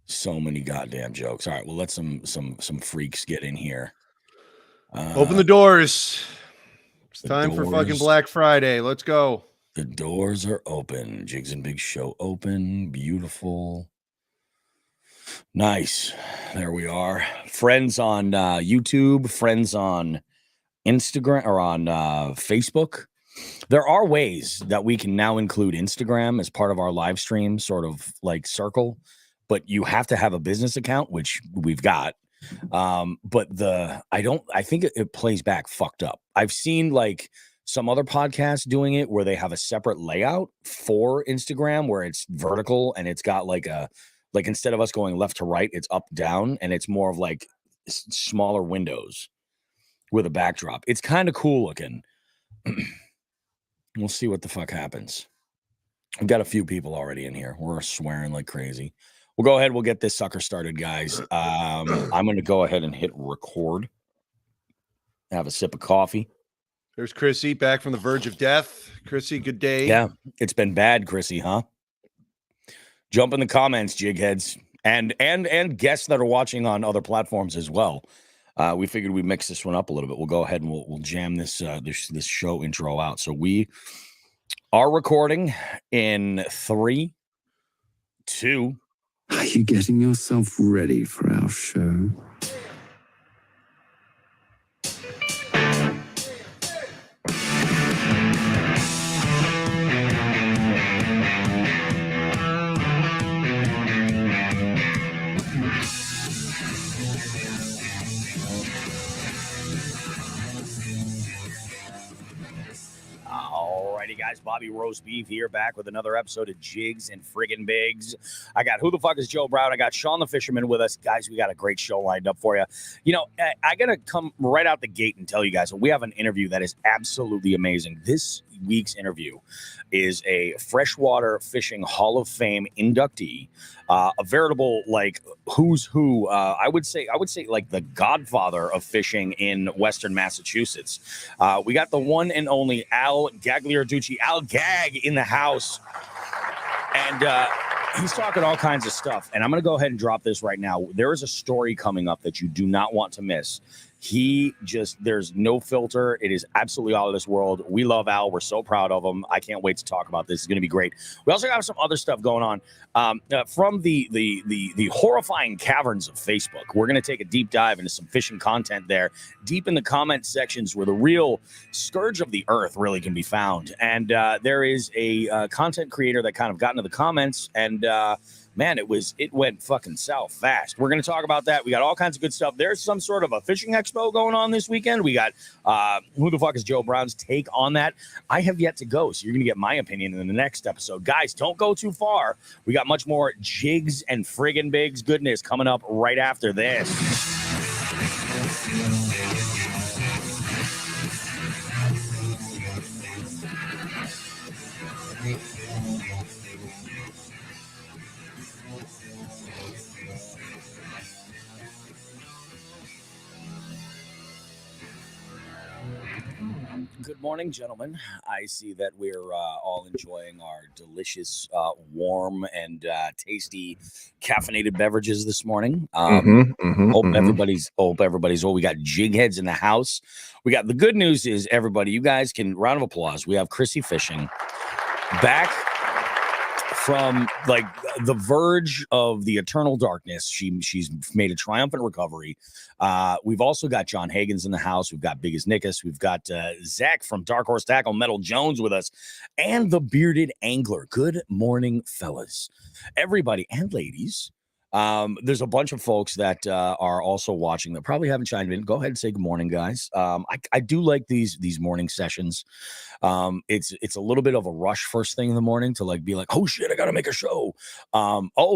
So many goddamn jokes. All right, well, let some freaks get in here. Open the doors. It's the time for fucking doors- Black Friday. Let's go. The doors are open. Jigs and Big Show open. Beautiful. Nice. There we are. Friends on YouTube, friends on Instagram or on Facebook. There are ways that we can now include Instagram as part of our live stream, sort of like circle, but you have to have a business account, which we've got. But I think it plays back fucked up. I've seen like some other podcasts doing it where they have a separate layout for Instagram where it's vertical and it's got like instead of us going left to right, it's up down and it's more of like smaller windows with a backdrop. It's kind of cool looking. We'll see what the fuck happens. I've got a few people already in here. We're swearing like crazy. We'll go ahead. We'll get this sucker started, guys. I'm going to go ahead and hit record. Have a sip of coffee. There's Chrissy back from the verge of death. Chrissy, good day. Yeah, it's been bad, Chrissy, huh? Jump in the comments, jigheads, and guests that are watching on other platforms as well. We figured we'd mix this one up a little bit. We'll go ahead and we'll jam this this show intro out. So we are recording in 3, 2. Are you getting yourself ready for our show? Alrighty, guys. Bobby Roast Beef here, back with another episode of Jigs and Friggin' Bigs. I got Who the Fuck is Joe Brown? I got Sean the Fisherman with us. Guys, we got a great show lined up for you. You know, I got to come right out the gate and tell you guys, we have an interview that is absolutely amazing. This week's interview is a freshwater fishing Hall of Fame inductee, a veritable like who's who. I would say like the godfather of fishing in Western Massachusetts. We got the one and only Al Gagliarducci, Al Gag, in the house, and he's talking all kinds of stuff. And I'm going to go ahead and drop this right now. There is a story coming up that you do not want to miss. There's no filter. It is absolutely out of this world. We love Al. We're so proud of him. I can't wait to talk about this. It's going to be great. We also have some other stuff going on from the horrifying caverns of Facebook. We're going to take a deep dive into some fishing content there, deep in the comment sections where the real scourge of the earth really can be found. And there is a content creator that kind of got into the comments and man, it went fucking south fast. We're going to talk about that. We got all kinds of good stuff. There's some sort of a fishing expo going on this weekend. We got Who the Fuck is Joe Brown's take on that. I have yet to go, so you're going to get my opinion in the next episode. Guys, don't go too far. We got much more Jigs and Friggin' Bigs goodness coming up right after this. Good morning, gentlemen. I see that we're all enjoying our delicious, warm, and tasty caffeinated beverages this morning. Hope everybody's well. We got jig heads in the house. We got the good news is everybody, you guys can round of applause. We have Chrissy Fishing back from like the verge of the eternal darkness. She's made a triumphant recovery. We've also got John Hagens in the house. We've got Big as Nickus. We've got Zach from Dark Horse Tackle, Metal Jones with us, and the Bearded Angler. Good morning, fellas, everybody and ladies. There's a bunch of folks that are also watching that probably haven't chimed in. Go ahead and say good morning, guys. I do like these morning sessions. It's a little bit of a rush first thing in the morning to like be like, oh shit, I gotta make a show.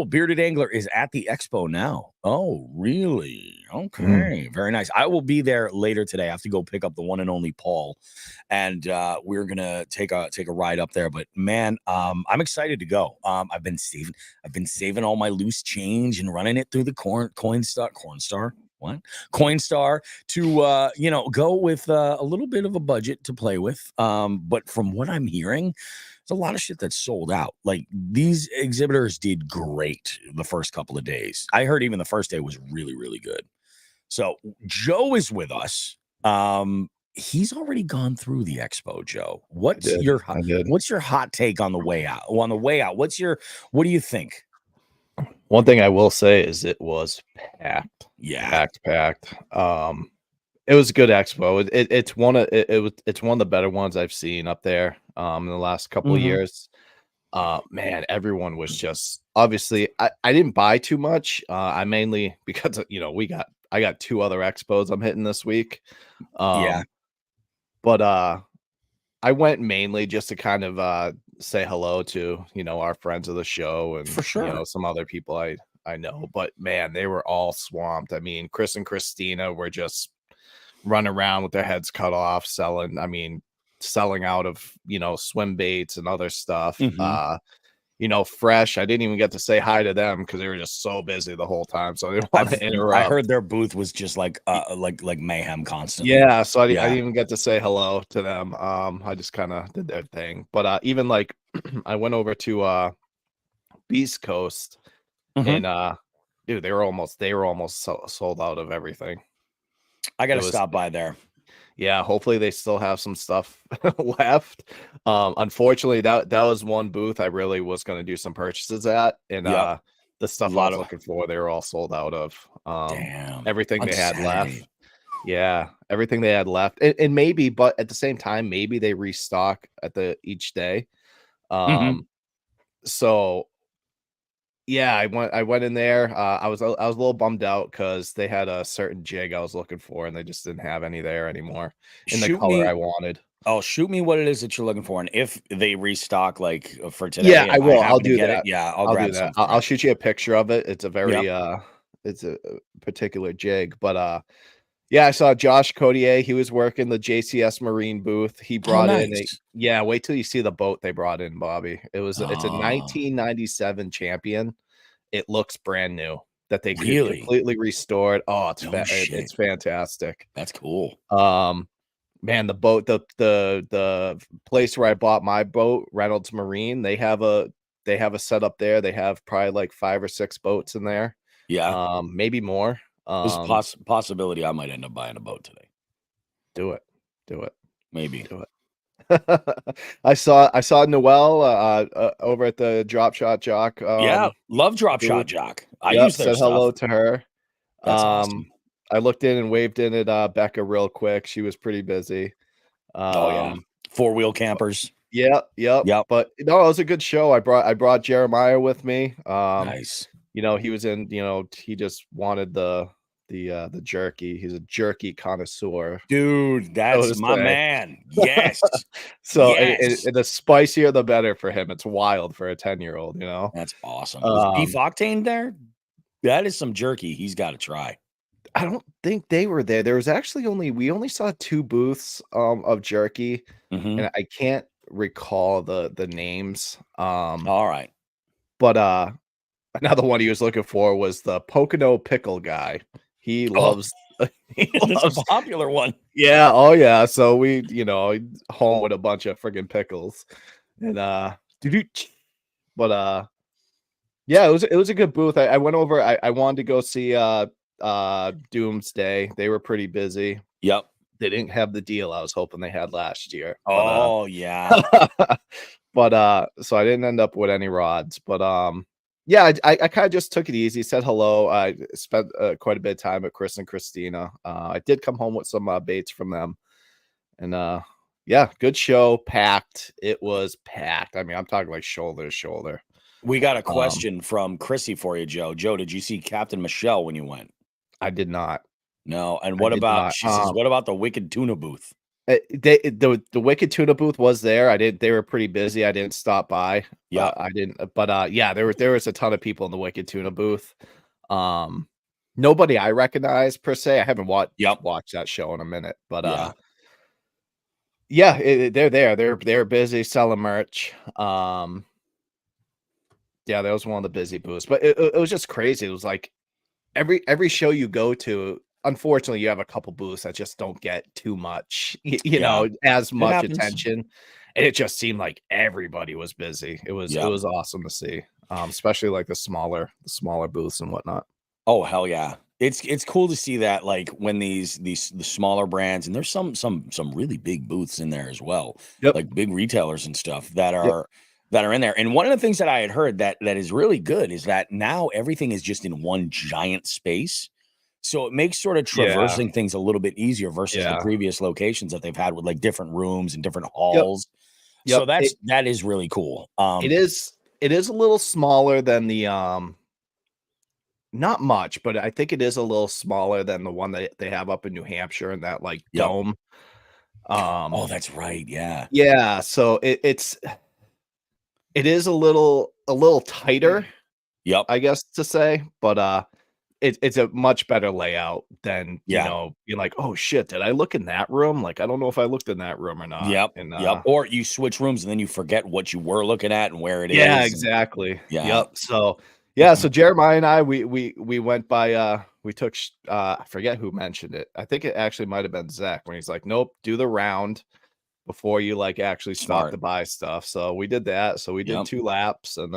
Bearded Angler is at the expo now. Oh, really? Okay, very nice. I will be there later today. I have to go pick up the one and only Paul, and we're gonna take a ride up there. But man, I'm excited to go. I've been saving all my loose change and running it through the Coinstar. Coinstar to go with a little bit of a budget to play with. But from what I'm hearing, there's a lot of shit that's sold out. Like these exhibitors did great the first couple of days. I heard even the first day was really, really good. So Joe is with us. He's already gone through the expo, Joe. I did. What's your hot take on the way out? On the way out, what do you think? One thing I will say is it was packed. Yeah. Packed. It was a good expo. It's one of the better ones I've seen up there in the last couple of years. Man, everyone was just obviously I didn't buy too much. I mainly because I got 2 other expos I'm hitting this week. But I went mainly just to kind of say hello to, our friends of the show and For sure. some other people I know. But man, they were all swamped. I mean, Chris and Christina were just running around with their heads cut off, selling out of, swim baits and other stuff. Fresh. I didn't even get to say hi to them because they were just so busy the whole time. So I didn't want to interrupt. I heard their booth was just like mayhem constantly. Yeah, so I didn't even get to say hello to them. I just kind of did their thing. But even like I went over to Beast Coast and dude, they were almost sold out of everything. I gotta stop by there. Yeah, hopefully they still have some stuff left. Unfortunately, that was one booth I really was going to do some purchases at, and the stuff I was looking for, they were all sold out of. Damn, everything they had left. Yeah, everything they had left, and maybe, but at the same time, maybe they restock at each day. So. Yeah, I went in there. I was a little bummed out because they had a certain jig I was looking for, and they just didn't have any there anymore in the color I wanted. Oh, shoot me what it is that you're looking for, and if they restock like for today, yeah, I will. I'll do that. Yeah, I'll grab do that. some. I'll shoot you a picture of it. It's a very it's a particular jig, but yeah, I saw Josh Codier. He was working the JCS Marine booth. He brought in wait till you see the boat they brought in, Bobby. It's a 1997 Champion. It looks brand new that they completely restored. Oh, it's fantastic. That's cool. Man, the boat, the place where I bought my boat, Reynolds Marine, they have a setup there. They have probably like 5 or 6 boats in there. Yeah. Maybe more. There's a possibility I might end up buying a boat today. Do it. Maybe. Do it. I saw Noel over at the Drop Shot Jock. Love Drop Shot Jock. I use their said stuff. Hello to her. That's awesome. I looked in and waved in at Becca real quick. She was pretty busy. 4-wheel campers. Yep. But no, it was a good show. I brought Jeremiah with me. Nice. He was in. He just wanted the jerky. He's a jerky connoisseur, dude. That's my man. Yes. So the spicier the better for him. It's wild for a 10-year-old. That's awesome. Beef Octane there. That is some jerky he's got to try. I don't think they were there. There was actually we only saw 2 booths of jerky, and I can't recall the names. All right, but another one he was looking for was the Pocono pickle guy. He loves. He loves a popular one. Yeah. Oh yeah. So we, home with a bunch of friggin' pickles, and but yeah, it was a good booth. I went over. I wanted to go see Doomsday. They were pretty busy. Yep. They didn't have the deal I was hoping they had last year. Yeah. But so I didn't end up with any rods. But yeah, I kind of just took it easy, said hello. I spent quite a bit of time with Chris and Christina. I did come home with some baits from them. And yeah, good show, packed. It was packed. I mean, I'm talking like shoulder to shoulder. We got a question from Chrissy for you, Joe. Joe, did you see Captain Michelle when you went? I did not. No. And what about, she says, what about the Wicked Tuna booth? The Wicked Tuna booth was there. They were pretty busy. I didn't stop by. Yeah, I didn't. But yeah, there was a ton of people in the Wicked Tuna booth. Nobody I recognize per se. I haven't watched that show in a minute. But yeah, they're there. They're busy selling merch. Yeah, that was one of the busy booths. But it was just crazy. It was like every show you go to, unfortunately, you have a couple booths that just don't get too much, you know, as It much happens. attention. And it just seemed like everybody was busy. It Yep. was awesome to see, especially like the smaller booths and whatnot. Oh, hell yeah. It's cool to see that, like, when the smaller brands, and there's some really big booths in there as well, Yep. like big retailers and stuff that Yep. are in there. And one of the things that I had heard that is really good is that now everything is just in one giant space. So it makes sort of Yeah. traversing things a little bit easier versus the Yeah. previous locations that they've had with like different rooms and different halls. So Yep. that is really cool. It is a little smaller than the not much, but I think it is a little smaller than the one that they have up in New Hampshire in that like Yep. dome. Oh, that's right. Yeah. Yeah, so it is a little tighter, Yep. I guess to say, but it's a much better layout than, you Yeah. know, you're like, oh shit, did I look in that room? Like, I don't know if I looked in that room or not. Yep. And Yep. Or you switch rooms and then you forget what you were looking at and where it is. yeah, and- exactly. Yeah. Yep. So yeah, so Jeremiah and I we went by we took I forget who mentioned it. I think it actually might have been Zach when he's like, nope, do the round before you like actually stop Smart. to buy stuff. So we did that. So we did Yep. 2 laps, and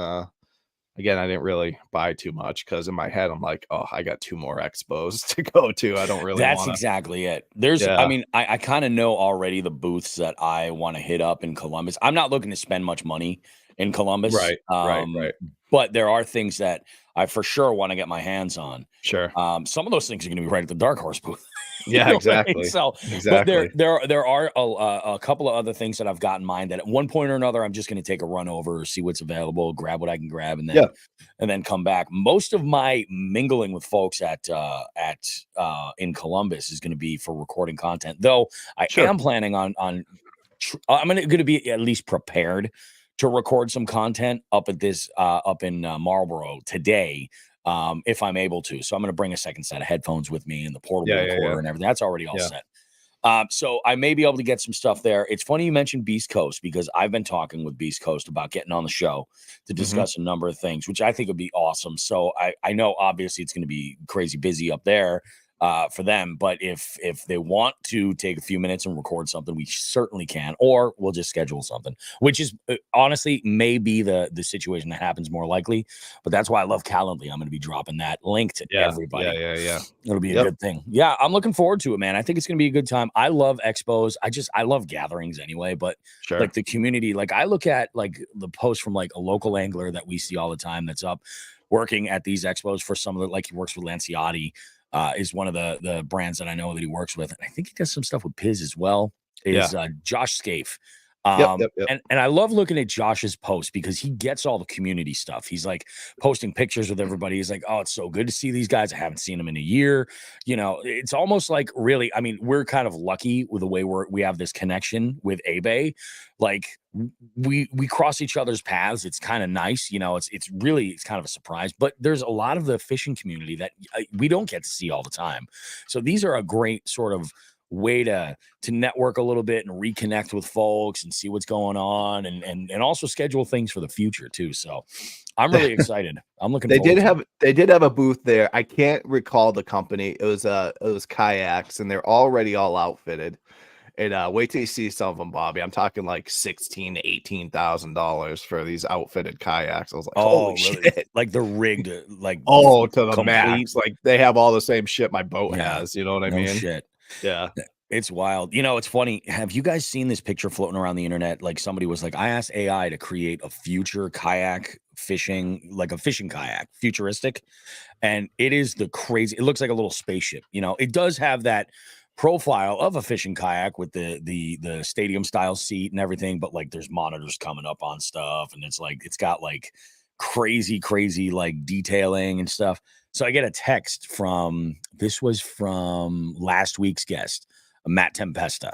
again, I didn't really buy too much because in my head I'm like, oh, I got 2 more expos to go to. I don't really That's wanna... exactly it. There's, Yeah. I mean, I kind of know already the booths that I want to hit up in Columbus. I'm not looking to spend much money in Columbus. Right. But there are things that I for sure want to get my hands on. Sure. Some of those things are going to be right at the Dark Horse booth. You Yeah, know what I mean? exactly. So, Exactly. but there are a couple of other things that I've got in mind that at one point or another I'm just going to take a run over, see what's available, grab what I can grab, and then come back. Most of my mingling with folks at in Columbus is going to be for recording content, though. I am planning on I'm going to be at least prepared to record some content up at this up in Marlboro today. If I'm able to. So I'm going to bring a second set of headphones with me and the portable recorder and everything. That's already all set. So I may be able to get some stuff there. It's funny you mentioned Beast Coast because I've been talking with Beast Coast about getting on the show to discuss a number of things, which I think would be awesome. So I know obviously it's going to be crazy busy up there for them, but if they want to take a few minutes and record something, we certainly can, or we'll just schedule something, which is honestly may be the situation that happens more likely. But that's why I love Calendly. I'm going to be dropping that link to everybody. Yeah. It'll be a good thing. Yeah, I'm looking forward to it, man. I think it's going to be a good time. I love expos. I love gatherings anyway, but like the community, like I look at like the post from like a local angler that we see all the time that's up working at these expos for some of the, like he works with Lanciotti. Is one of the brands that I know that he works with. And I think he does some stuff with Piz as well. Is Josh Scaife. And I love looking at Josh's posts because he gets all the community stuff. He's like posting pictures with everybody. He's like, oh, it's so good to see these guys. I haven't seen them in a year. You know, it's almost like really, I mean, we're kind of lucky with the way we have this connection with eBay. Like we cross each other's paths. It's kind of nice. You know, it's kind of a surprise, but there's a lot of the fishing community that we don't get to see all the time. So these are a great sort of way to network a little bit and reconnect with folks and see what's going on and also schedule things for the future too. So I'm really excited. I'm looking forward they did have a booth there. I can't recall the company. It was kayaks, and they're already all outfitted. And wait till you see some of them, Bobby. I'm talking like $16,000 to $18,000 for these outfitted kayaks. I was like, holy shit. Like they're rigged like to the max. Like they have all the same shit my boat has. You know what I mean? Shit. Yeah. It's wild. You know, it's funny. Have you guys seen this picture floating around the internet? Like somebody was like, I asked AI to create a future kayak fishing, like a fishing kayak, futuristic. And it is the crazy, it looks like a little spaceship. You know, it does have that profile of a fishing kayak with the stadium style seat and everything, but like there's monitors coming up on stuff. And it's like, it's got like crazy like detailing and stuff. So I get a text from last week's guest, Matt Tempesta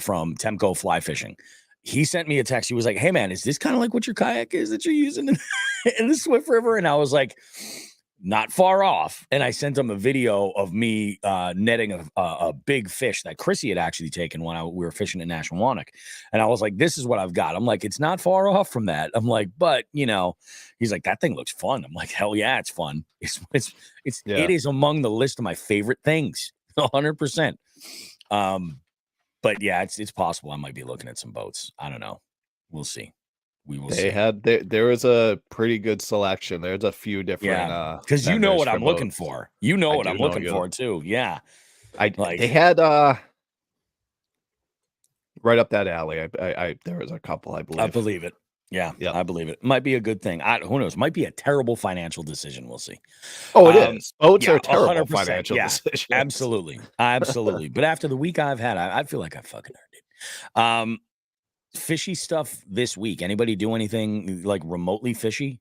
from Temco Fly Fishing. He sent me a text. He was like, hey man, is this kind of like what your kayak is that you're using in the Swift River? And I was like, not far off. And I sent him a video of me netting a big fish that Chrissy had actually taken when we were fishing at Nashwanik. And I was like, this is what I've got. I'm like, it's not far off from that. I'm like, but you know, he's like, that thing looks fun. I'm like, hell yeah, it's fun. It is among the list of my favorite things. 100%. But yeah, it's possible I might be looking at some boats. I don't know. We'll see. We will see. There was a pretty good selection. There's a few different because you know what I'm looking for. You know what I'm looking for too. Yeah. They had right up that alley. I there was a couple, I believe. I believe it. Yeah, I believe it. Might be a good thing. Who knows? Might be a terrible financial decision. We'll see. Oh, it is. Boats are terrible financial decisions. Absolutely. But after the week I've had, I feel like I fucking earned it. Fishy stuff this week. Anybody do anything like remotely fishy?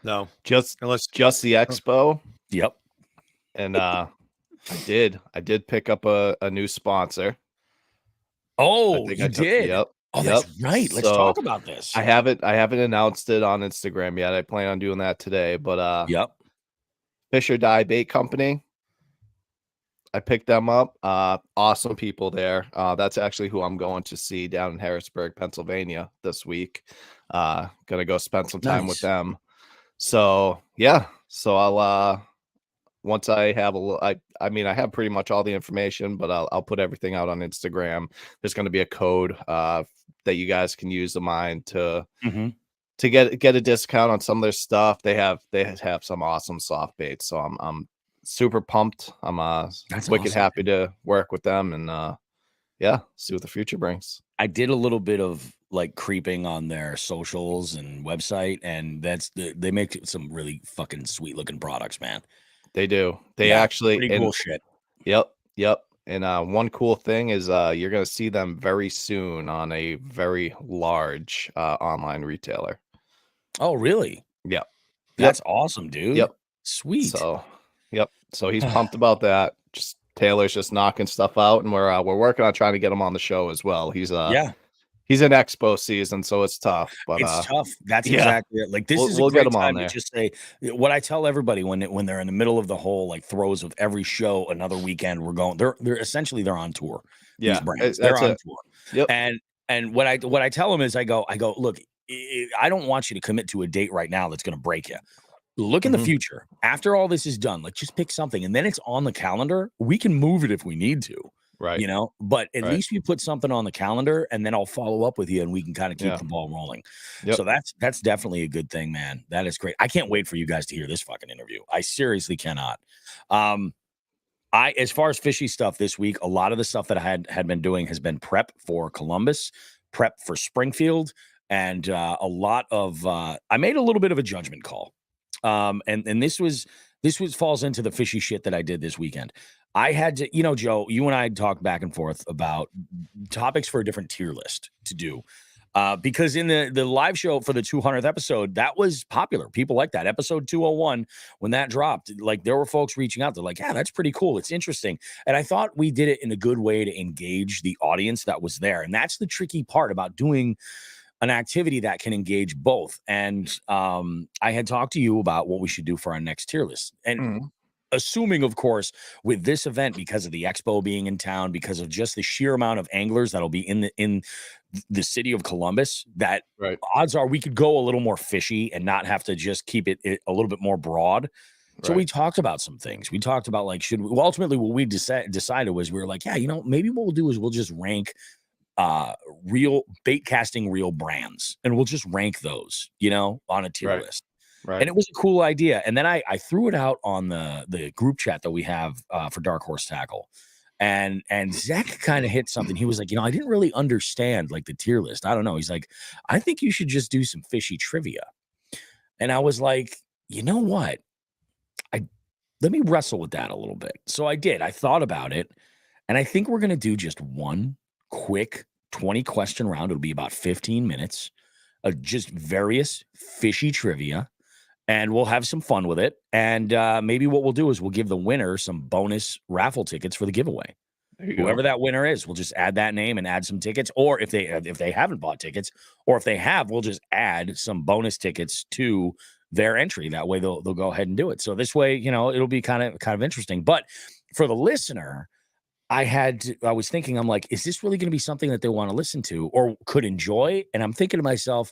No, just the expo. Yep. And I did pick up a new sponsor. Oh, you did? Yep. Oh, that's right. Let's talk about this. I haven't announced it on Instagram yet. I plan on doing that today. But Fish or Die Bait Company. I picked them up. Awesome people there. That's actually who I'm going to see down in Harrisburg, Pennsylvania this week. Gonna go spend some time with them. So yeah. So I'll once I have I have pretty much all the information, but I'll put everything out on Instagram. There's gonna be a code that you guys can use of mine to get a discount on some of their stuff. They have some awesome soft baits. So I'm super pumped. I'm wicked happy to work with them and see what the future brings. I did a little bit of like creeping on their socials and website, and they make some really fucking sweet looking products, man. They do. They actually pretty cool shit. Yep. And one cool thing is you're gonna see them very soon on a very large online retailer. Oh, really? Yep. That's awesome, dude. Yep. Sweet. So he's pumped about that. Just Taylor's just knocking stuff out, and we're working on trying to get him on the show as well. He's in expo season, so it's tough. But it's tough. That's exactly it. Like we'll get him on there. Just say what I tell everybody when they're in the middle of the whole like throes of every show. Another weekend we're going. They're essentially on tour. Yeah, these brands. They're on tour. Yep. And what I tell them is I go look. I don't want you to commit to a date right now that's going to break you. Look in the future. After all this is done, like just pick something, and then it's on the calendar. We can move it if we need to. Right. You know, but at least we put something on the calendar, and then I'll follow up with you and we can kind of keep the ball rolling. Yep. So that's definitely a good thing, man. That is great. I can't wait for you guys to hear this fucking interview. I seriously cannot. As far as fishy stuff this week, a lot of the stuff that I had been doing has been prep for Columbus, prep for Springfield, and a lot of I made a little bit of a judgment call. And this falls into the fishy shit that I did this weekend. I had to, Joe, you and I talked back and forth about topics for a different tier list to do. Because in the live show for the 200th episode, that was popular. People like that. Episode 201, when that dropped, like there were folks reaching out. They're like, yeah, that's pretty cool. It's interesting. And I thought we did it in a good way to engage the audience that was there. And that's the tricky part about doing an activity that can engage both. And I had talked to you about what we should do for our next tier list. And assuming, of course, with this event, because of the expo being in town, because of just the sheer amount of anglers that'll be in the city of Columbus, that odds are we could go a little more fishy and not have to just keep it a little bit more broad. So we talked about some things. We talked about like, ultimately what we decided was we were like, maybe what we'll do is we'll just rank real bait casting real brands, and we'll just rank those, on a tier list. Right. And it was a cool idea. And then I threw it out on the group chat that we have for Dark Horse Tackle. And Zach kind of hit something. He was like, I didn't really understand like the tier list. I don't know. He's like, I think you should just do some fishy trivia. And I was like, you know what? Let me wrestle with that a little bit. So I did. I thought about it. And I think we're going to do just one quick 20 question round. It'll be about 15 minutes of just various fishy trivia. And we'll have some fun with it. And maybe what we'll do is we'll give the winner some bonus raffle tickets for the giveaway. Whoever that winner is, we'll just add that name and add some tickets. Or if they haven't bought tickets, or if they have, we'll just add some bonus tickets to their entry. That way they'll go ahead and do it. So this way, it'll be kind of interesting. But for the listener, I was thinking, I'm like, is this really going to be something that they want to listen to or could enjoy? And I'm thinking to myself,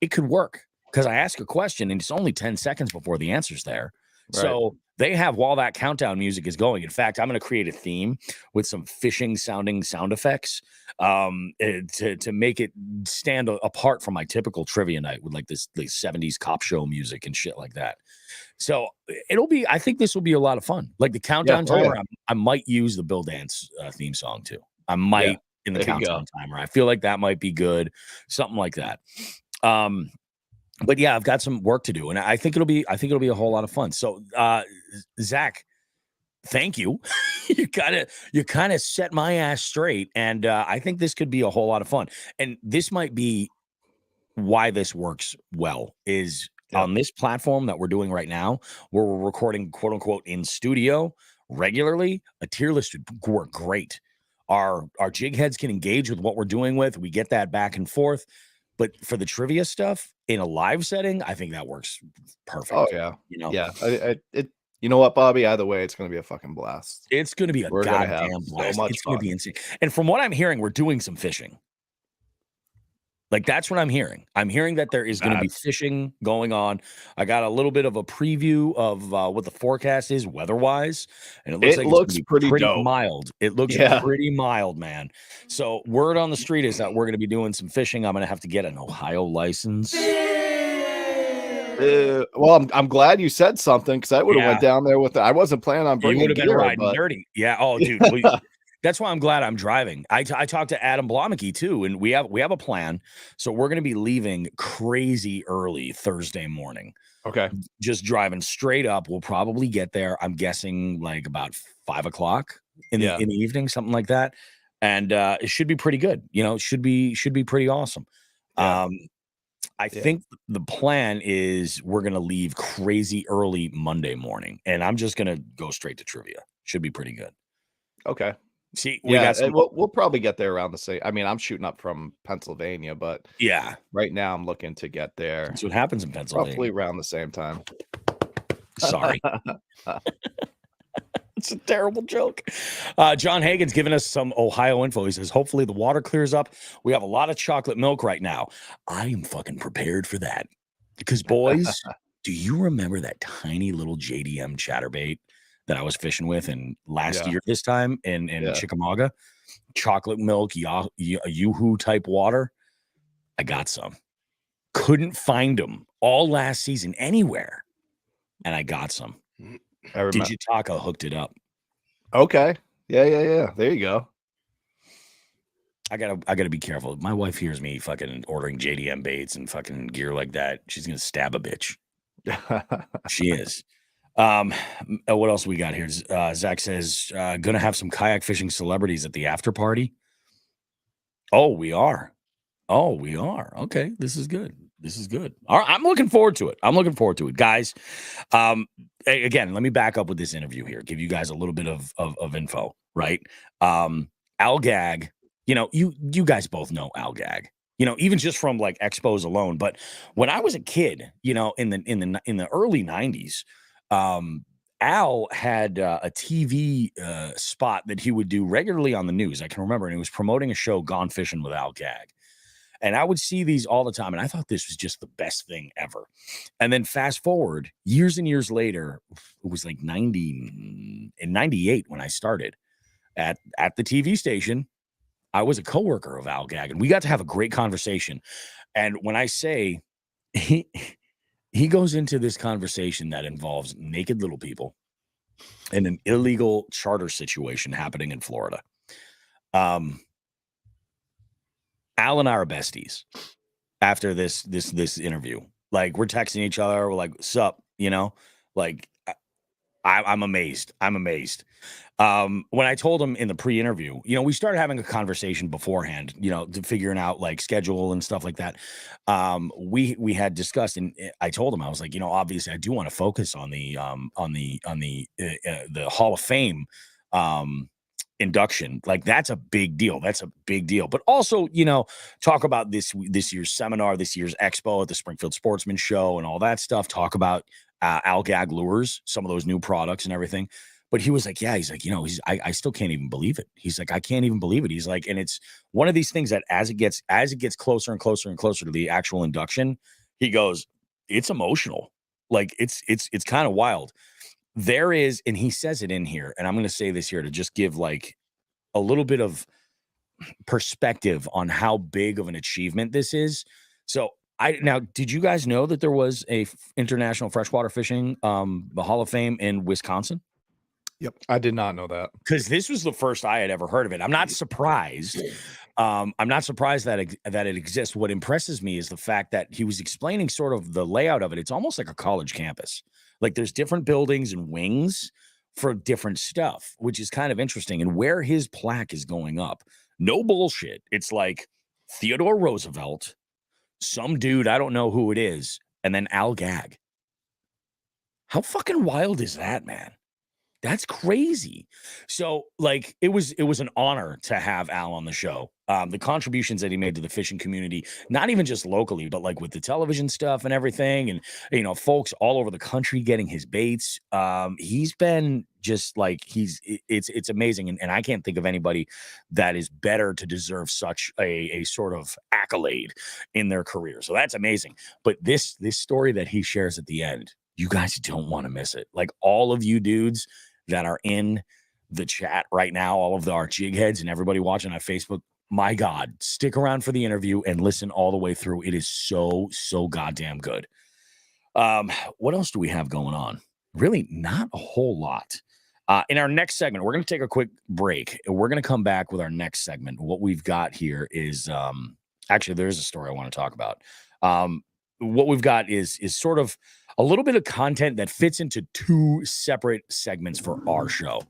it could work because I ask a question and it's only 10 seconds before the answer's there. Right. So they have, while that countdown music is going. In fact, I'm going to create a theme with some fishing sounding sound effects to make it stand apart from my typical trivia night with like this 70s cop show music and shit like that. So I think this will be a lot of fun. Like the countdown timer, I might use the Bill Dance theme song too. I might in the countdown timer. I feel like that might be good. Something like that. But yeah, I've got some work to do, and I think it'll be a whole lot of fun. So, Zach, thank you. you kind of set my ass straight, and I think this could be a whole lot of fun. And this might be why this works well is on this platform that we're doing right now, where we're recording quote unquote in studio regularly. A tier list would work great. Our jig heads can engage with what we're doing with. We get that back and forth. But for the trivia stuff in a live setting, I think that works perfect. Oh yeah, yeah. You know what, Bobby? Either way, it's going to be a fucking blast. It's going to be a goddamn blast. It's going to be insane. And from what I'm hearing, we're doing some fishing. Like that's what I'm hearing. I'm hearing that there is going to be fishing going on. I got a little bit of a preview of what the forecast is weather-wise, and it looks pretty mild. It looks pretty mild, man. So word on the street is that we're going to be doing some fishing. I'm going to have to get an Ohio license. Well, I'm glad you said something because I would have went down there with it. I wasn't planning on bringing. You would have been riding dirty. Yeah. Oh, dude. That's why I'm glad I'm driving. I talked to Adam Blomeke too, and we have a plan. So we're going to be leaving crazy early Thursday morning. Okay. Just driving straight up. We'll probably get there, I'm guessing, like about 5 o'clock in the evening, something like that. And it should be pretty good. It should be pretty awesome. Yeah. I think the plan is we're going to leave crazy early Monday morning, and I'm just going to go straight to trivia. Should be pretty good. Okay. See, we'll probably get there around the same. I mean, I'm shooting up from Pennsylvania, but right now I'm looking to get there. That's what happens in Pennsylvania. Roughly around the same time. Sorry. It's a terrible joke. John Hagen's giving us some Ohio info. He says, hopefully the water clears up. We have a lot of chocolate milk right now. I am fucking prepared for that. Because, boys, do you remember that tiny little JDM chatterbait that I was fishing with in last year this time in Chickamauga? Chocolate milk, Yoo-hoo type water. I got some. Couldn't find them all last season anywhere. And I got some. Digitaka hooked it up. Okay. Yeah. There you go. I gotta be careful. My wife hears me fucking ordering JDM baits and fucking gear like that. She's gonna stab a bitch. She is. What else we got here? Zach says, gonna have some kayak fishing celebrities at the after party. Oh, we are. Okay, this is good. All right, I'm looking forward to it, guys. Again, let me back up with this interview here. Give you guys a little bit of info, right? Al Gag. You guys both know Al Gag. Even just from like expos alone. But when I was a kid, in the early 90s. Al had a TV spot that he would do regularly on the news. I can remember, and he was promoting a show, Gone Fishing with Al Gag. And I would see these all the time, and I thought this was just the best thing ever. And then fast forward, years and years later, it was like 98 when I started at the TV station. I was a coworker of Al Gag, and we got to have a great conversation. And when I say he goes into this conversation that involves naked little people and an illegal charter situation happening in Florida. Al and I are besties after this interview. Like, we're texting each other. We're like, sup, like I'm amazed. When I told him in the pre-interview, we started having a conversation beforehand, to figuring out like schedule and stuff like that. We had discussed, and I told him, I was like, obviously I do want to focus on the Hall of Fame induction. Like, that's a big deal. That's a big deal. But also, talk about this year's seminar, this year's expo at the Springfield Sportsman Show and all that stuff. Talk about Algag lures, some of those new products and everything. But he was like, yeah, he's like, I still can't even believe it. He's like, I can't even believe it. He's like, and it's one of these things that as it gets closer and closer and closer to the actual induction, he goes, it's emotional. Like, it's kind of wild. There is, and he says it in here, and I'm going to say this here to just give like a little bit of perspective on how big of an achievement this is. So now, did you guys know that there was a International Freshwater Fishing Hall of Fame in Wisconsin? Yep. I did not know that. Because this was the first I had ever heard of it. I'm not surprised. I'm not surprised that it exists. What impresses me is the fact that he was explaining sort of the layout of it. It's almost like a college campus. Like, there's different buildings and wings for different stuff, which is kind of interesting. And where his plaque is going up, no bullshit. It's like Theodore Roosevelt, some dude, I don't know who it is, and then Al Gag. How fucking wild is that, man? That's crazy. So, like, it was an honor to have Al on the show. The contributions that he made to the fishing community, not even just locally, but like with the television stuff and everything, and folks all over the country getting his baits. He's been just like it's amazing, and I can't think of anybody that is better to deserve such a sort of accolade in their career. So that's amazing. But this story that he shares at the end, you guys don't want to miss it. Like, all of you dudes that are in the chat right now, all of our jig heads and everybody watching on Facebook, my God, stick around for the interview and listen all the way through. It is so goddamn good. What else do we have going on? Really not a whole lot. In our next segment, we're going to take a quick break. We're going to come back with our next segment. What we've got here is actually, there's a story I want to talk about. What we've got is sort of a little bit of content that fits into two separate segments for our show.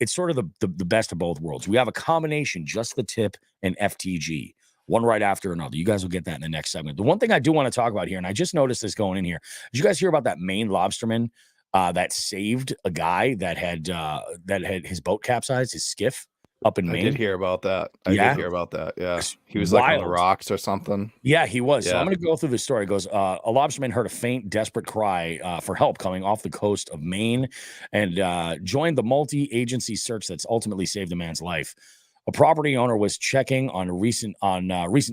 It's sort of the best of both worlds. We have a combination, just the tip and FTG, one right after another. You guys will get that in the next segment. The one thing I do want to talk about here, and I just noticed this going in here, did you guys hear about that Maine lobsterman that saved a guy that had his boat capsized, his skiff up in Maine? I did hear about that. Yeah. He was wild. Like on the rocks or something. Yeah, he was. Yeah. So I'm going to go through the story. It goes, a lobsterman heard a faint, desperate cry for help coming off the coast of Maine and joined the multi-agency search that's ultimately saved a man's life. A property owner was checking on recent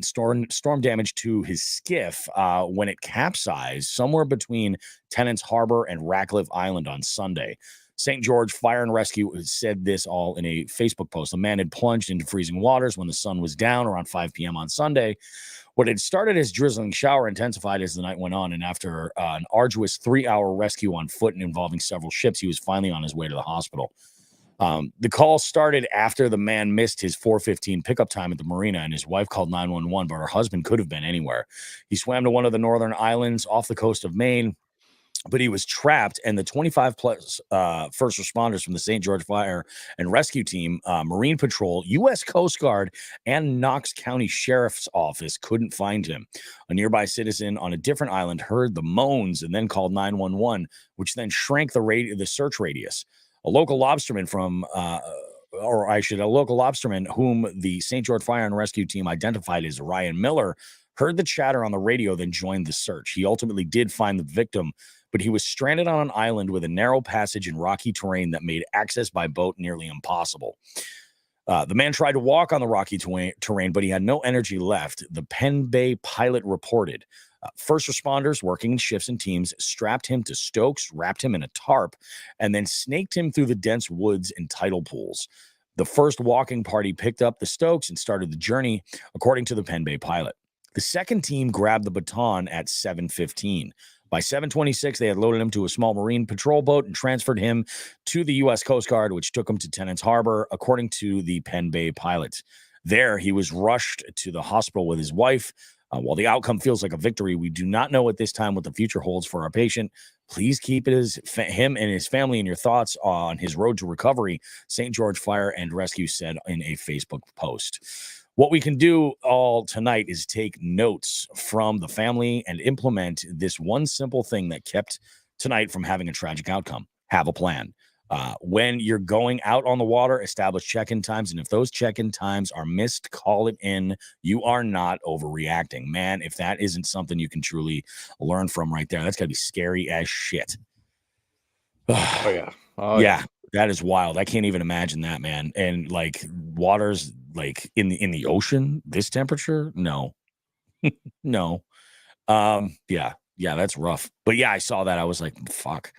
storm damage to his skiff when it capsized somewhere between Tennant's Harbor and Ratcliffe Island on Sunday. St. George Fire and Rescue said this all in a Facebook post. The man had plunged into freezing waters when the sun was down around 5 p.m. on Sunday. What had started as drizzling shower intensified as the night went on, and after an arduous 3-hour rescue on foot and involving several ships, he was finally on his way to the hospital. The call started after the man missed his 4:15 pickup time at the marina, and his wife called 911, but her husband could have been anywhere. He swam to one of the northern islands off the coast of Maine, but he was trapped, and the 25 plus first responders from the St. George Fire and Rescue Team, Marine Patrol, U.S. Coast Guard, and Knox County Sheriff's Office couldn't find him. A nearby citizen on a different island heard the moans and then called 911, which then shrank the search radius. A local lobsterman whom the St. George Fire and Rescue Team identified as Ryan Miller heard the chatter on the radio, then joined the search. He ultimately did find the victim, but he was stranded on an island with a narrow passage and rocky terrain that made access by boat nearly impossible. The man tried to walk on the rocky terrain, but he had no energy left. The Penn Bay pilot reported. First responders working in shifts and teams strapped him to stokes, wrapped him in a tarp, and then snaked him through the dense woods and tidal pools. The first walking party picked up the stokes and started the journey, according to the Penn Bay pilot. The second team grabbed the baton at 7:15. By 7:26, they had loaded him to a small Marine Patrol boat and transferred him to the U.S. Coast Guard, which took him to Tennant's Harbor, according to the Penn Bay pilot. There, he was rushed to the hospital with his wife. While the outcome feels like a victory, we do not know at this time what the future holds for our patient. Please keep him and his family in your thoughts on his road to recovery, St. George Fire and Rescue said in a Facebook post. What we can do all tonight is take notes from the family and implement this one simple thing that kept tonight from having a tragic outcome. Have a plan. When you're going out on the water, establish check-in times. And if those check-in times are missed, call it in. You are not overreacting. Man, if that isn't something you can truly learn from right there, that's got to be scary as shit. Oh, yeah. Oh, yeah. That is wild. I can't even imagine that, man. And like water's like in the ocean, this temperature? No. No. Yeah, that's rough. But yeah, I saw that. I was like, fuck.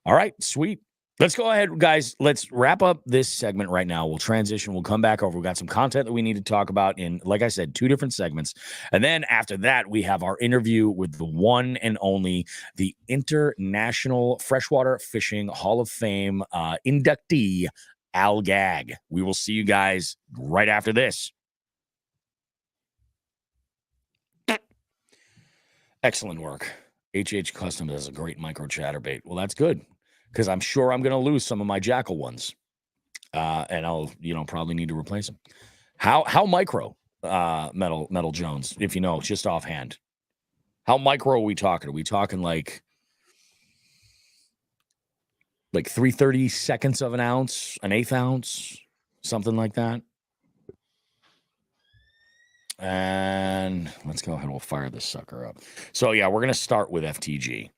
All right, sweet. Let's go ahead, guys. Let's wrap up this segment right now. We'll transition. We'll come back over. We've got some content that we need to talk about in, like I said, 2 different segments. And then after that, we have our interview with the one and only, the International Freshwater Fishing Hall of Fame inductee, Al Gag. We will see you guys right after this. Excellent work. HH Custom does a great micro chatterbait. Well, that's good, because I'm sure I'm going to lose some of my Jackal ones, and I'll probably need to replace them. How micro, Metal Jones, if you know, just offhand, how micro are we talking? Are we talking like 3/32 of an ounce, an 1/8 ounce, something like that? And let's go ahead. We'll fire this sucker up. So yeah, we're going to start with FTG,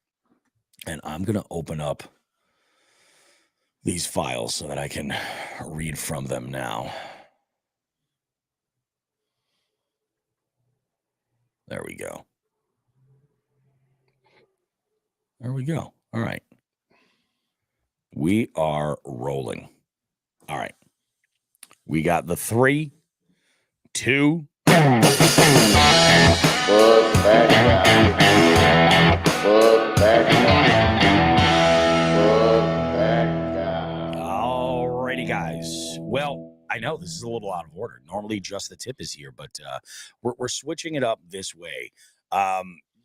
and I'm going to open up these files so that I can read from them now. There we go. There we go. All right. We are rolling. All right. We got the 3, 2. Alrighty, guys. Well, I know this is a little out of order. Normally, just the tip is here, but we're switching it up this way.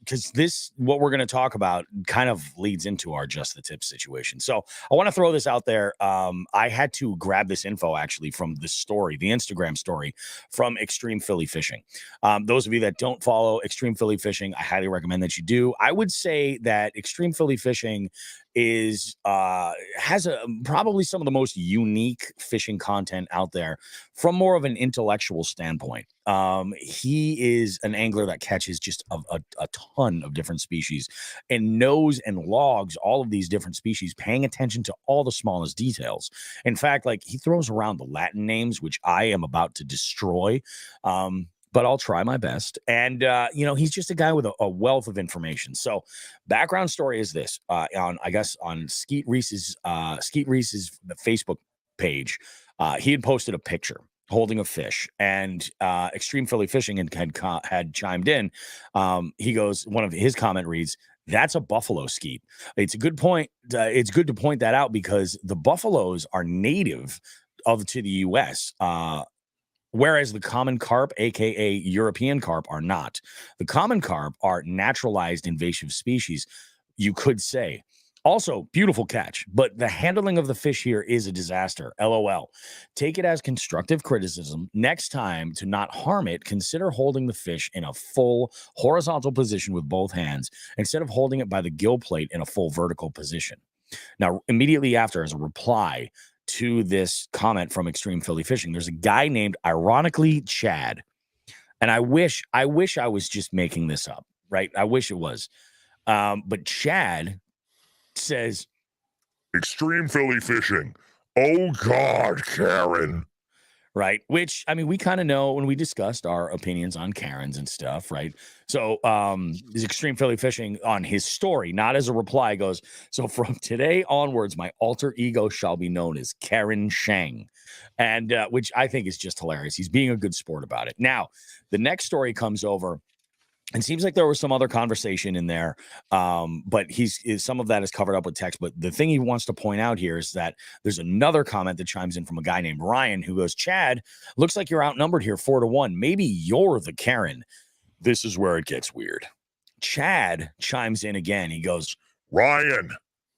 Because what we're going to talk about kind of leads into our just the tip situation. So I want to throw this out there. I had to grab this info actually from the Instagram story from Extreme Philly Fishing. Those of you that don't follow Extreme Philly Fishing, I highly recommend that you do. I would say that Extreme Philly Fishing has probably some of the most unique fishing content out there from more of an intellectual standpoint. He is an angler that catches just a ton of different species and knows and logs all of these different species, paying attention to all the smallest details. In fact, like, he throws around the Latin names, which I am about to destroy. But I'll try my best. And, he's just a guy with a wealth of information. So background story is this, on Skeet Reese's Facebook page, he had posted a picture holding a fish, and Extreme Philly Fishing had chimed in. He goes, one of his comment reads, "That's a buffalo, Skeet." It's a good point. It's good to point that out, because the buffaloes are native to the U.S., whereas the common carp, aka European carp, are not. The common carp are naturalized invasive species, you could say. Also, beautiful catch, but the handling of the fish here is a disaster. LOL. Take it as constructive criticism. Next time, to not harm it, consider holding the fish in a full horizontal position with both hands, instead of holding it by the gill plate in a full vertical position. Now, immediately after, as a reply to this comment from Extreme Philly Fishing, there's a guy named, ironically, Chad. And I wish I was just making this up, right? I wish it was. But Chad says, "Extreme Philly Fishing. Oh God, Karen." Right. Which, I mean, we kind of know when we discussed our opinions on Karens and stuff, right? So this Extreme Philly Fishing on his story, not as a reply, goes, "So from today onwards, my alter ego shall be known as Karen Shang." And which I think is just hilarious. He's being a good sport about it. Now, the next story comes over. It seems like there was some other conversation in there, but some of that is covered up with text. But the thing he wants to point out here is that there's another comment that chimes in from a guy named Ryan, who goes, "Chad, looks like you're outnumbered here 4-1. Maybe you're the Karen." This is where it gets weird. Chad chimes in again. He goes, "Ryan,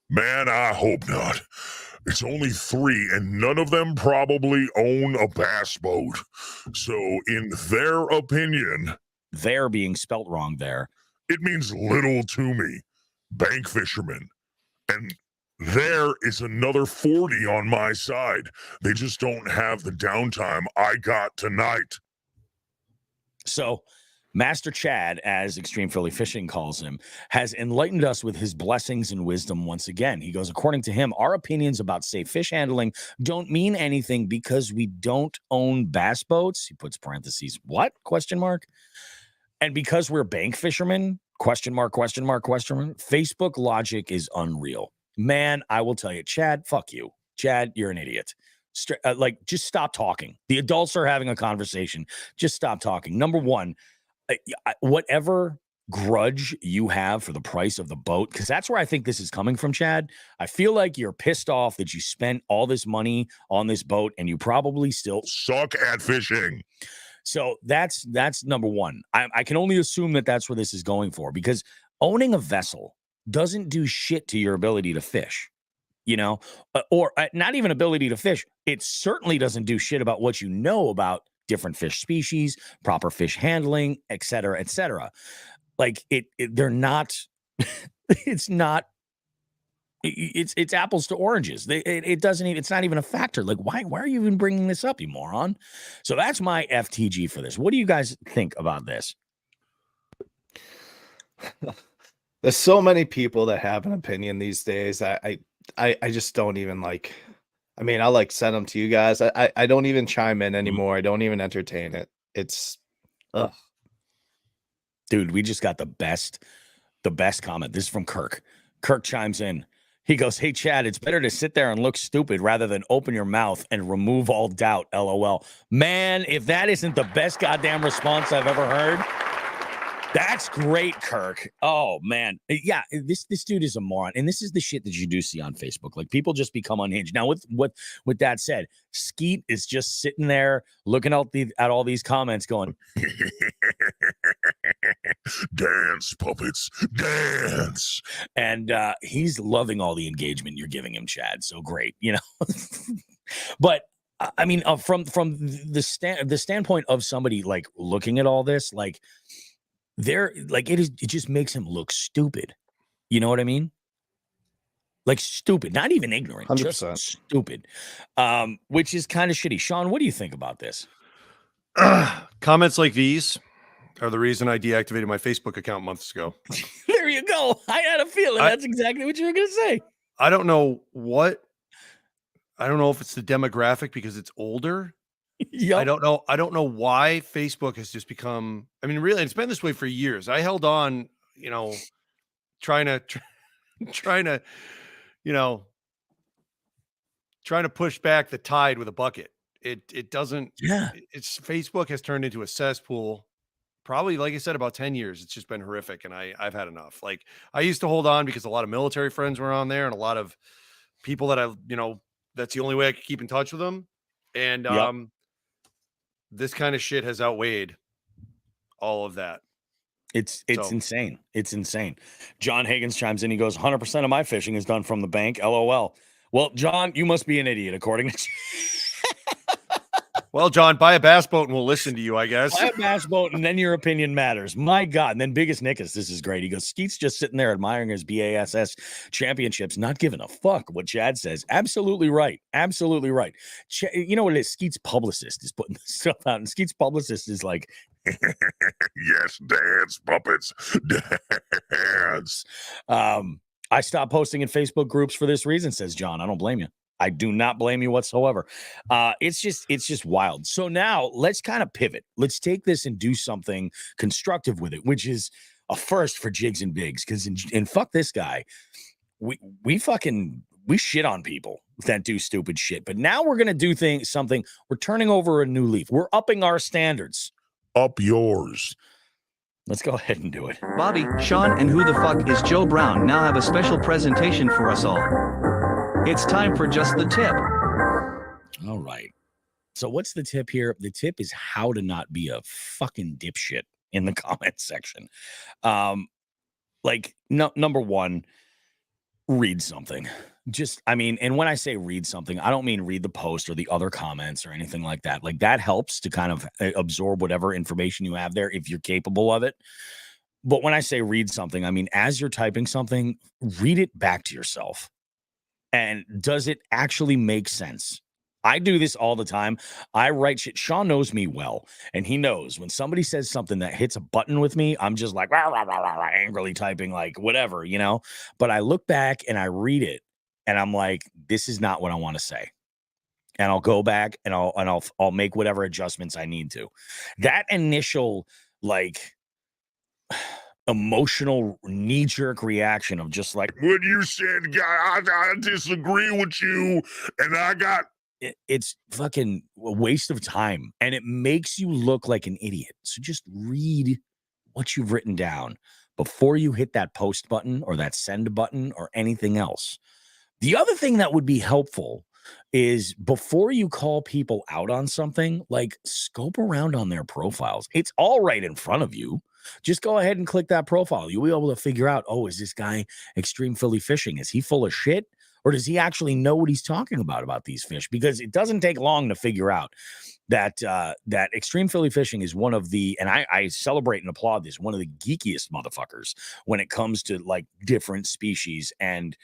man, I hope not. It's only 3, and none of them probably own a bass boat. So in their opinion," "there" being spelt wrong there, "it means little to me. Bank fishermen. And there is another 40 on my side. They just don't have the downtime I got tonight. So, Master Chad, as Extreme Philly Fishing calls him, has enlightened us with his blessings and wisdom once again. He goes, according to him, our opinions about safe fish handling don't mean anything because we don't own bass boats. He puts parentheses, what? Question mark. And because we're bank fishermen, question mark, question mark, question mark. Facebook logic is unreal. Man, I will tell you, Chad, fuck you. Chad, you're an idiot. Just stop talking. The adults are having a conversation. Just stop talking. Number one, whatever grudge you have for the price of the boat, because that's where I think this is coming from, Chad. I feel like you're pissed off that you spent all this money on this boat and you probably still suck at fishing. So that's number one. I can only assume that that's where this is going for, because owning a vessel doesn't do shit to your ability to fish, or not even ability to fish. It certainly doesn't do shit about what you know about different fish species, proper fish handling, et cetera, et cetera. Like they're not, it's not, it's apples to oranges. It doesn't even, it's not even a factor. Like, why are you even bringing this up, you moron? So that's my FTG for this. What do you guys think about this? There's so many people that have an opinion these days. I just don't even like. I mean, I'll send them to you guys. I don't even chime in anymore. I don't even entertain it. It's, ugh. Dude, we just got the best comment. This is from Kirk. Kirk chimes in. He goes, "Hey, Chad, it's better to sit there and look stupid rather than open your mouth and remove all doubt. LOL." Man, if that isn't the best goddamn response I've ever heard. That's great, Kirk. Oh, man. Yeah, this dude is a moron. And this is the shit that you do see on Facebook. Like, people just become unhinged. Now, with that said, Skeet is just sitting there looking at all these comments going, dance, puppets, dance. And he's loving all the engagement you're giving him, Chad. So great, But I mean, from the standpoint of somebody like looking at all this, like, it just makes him look stupid. You know what I mean? Like, stupid, not even ignorant, 100%. Just stupid. Which is kind of shitty. Sean, what do you think about this? Comments like these are the reason I deactivated my Facebook account months ago. There you go. I had a feeling that's exactly what you were going to say. I don't know if it's the demographic because it's older. Yep. I don't know why Facebook has just become, I mean, really, it's been this way for years. I held on, trying to push back the tide with a bucket. It doesn't, it's Facebook has turned into a cesspool. Probably, like I said, about 10 years. It's just been horrific. And I've had enough. Like, I used to hold on because a lot of military friends were on there and a lot of people that that's the only way I could keep in touch with them. And, this kind of shit has outweighed all of that. It's insane. It's insane. John Higgins chimes in. He goes, 100% of my fishing is done from the bank. LOL. Well, John, you must be an idiot, according to. Well, John, buy a bass boat and we'll listen to you, I guess. Buy a bass boat and then your opinion matters. My God. And then Biggest Nickus, this is great. He goes, Skeet's just sitting there admiring his BASS championships, not giving a fuck what Chad says. Absolutely right. Absolutely right. You know what it is? Skeet's publicist is putting this stuff out, and Skeet's publicist is like, yes, dance, puppets, dance. I stopped posting in Facebook groups for this reason, says John. I don't blame you. I do not blame you whatsoever. It's just wild. So now let's kind of pivot. Let's take this and do something constructive with it, which is a first for Jigs and Bigs. Because and fuck this guy, we shit on people that do stupid shit. But now we're gonna do something. We're turning over a new leaf. We're upping our standards. Up yours. Let's go ahead and do it. Bobby, Sean, and Who the Fuck is Joe Brown now have a special presentation for us all. It's time for Just the Tip. All right. So what's the tip here? The tip is how to not be a fucking dipshit in the comment section. Number one, read something. And when I say read something, I don't mean read the post or the other comments or anything like that. Like, that helps to kind of absorb whatever information you have there if you're capable of it. But when I say read something, I mean, as you're typing something, read it back to yourself. And does it actually make sense? I do this all the time. I write shit. Sean knows me well, and he knows when somebody says something that hits a button with me, I'm just like rah, rah, rah, rah, rah, angrily typing, like whatever, you know. But I look back and I read it, and I'm like, this is not what I want to say. And I'll go back and I'll make whatever adjustments I need to. That initial like emotional knee-jerk reaction of just like when you said, "God, I disagree with you," and I got it's fucking a waste of time, and it makes you look like an idiot. So just read what you've written down before you hit that post button or that send button or anything else. The other thing that would be helpful is before you call people out on something, like scope around on their profiles. It's all right in front of you. Just go ahead and click that profile. You'll be able to figure out, oh, is this guy Extreme Philly Fishing? Is he full of shit? Or does he actually know what he's talking about these fish? Because it doesn't take long to figure out that that Extreme Philly Fishing is one of the, and I celebrate and applaud this, one of the geekiest motherfuckers when it comes to like different species and